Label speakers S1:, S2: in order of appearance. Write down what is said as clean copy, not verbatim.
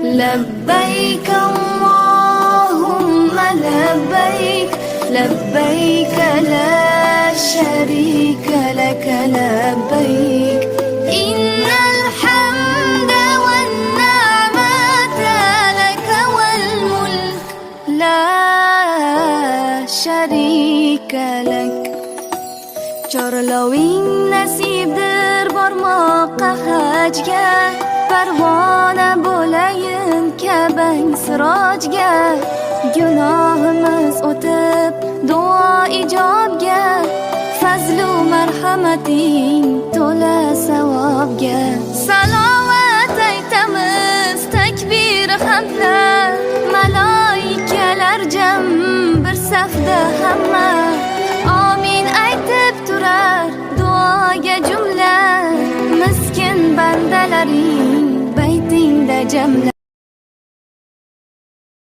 S1: لبيك اللهم لبيك لبيك لا شريك لك لبيك إن الحمد والنعمة لك والملك لا شريك لك Chorloving nasibdir bormoqqa hajga Parvona bo'layin Ka'bang sirojga Gunohimiz o'tib duo ijobga Fazlu marhamating to'la savobga Salovat aytamiz takbir hamdlar Maloikalar jam bir safda hamma Amin aytib turar duoga jumla Miskin bandalaring baytingda jamla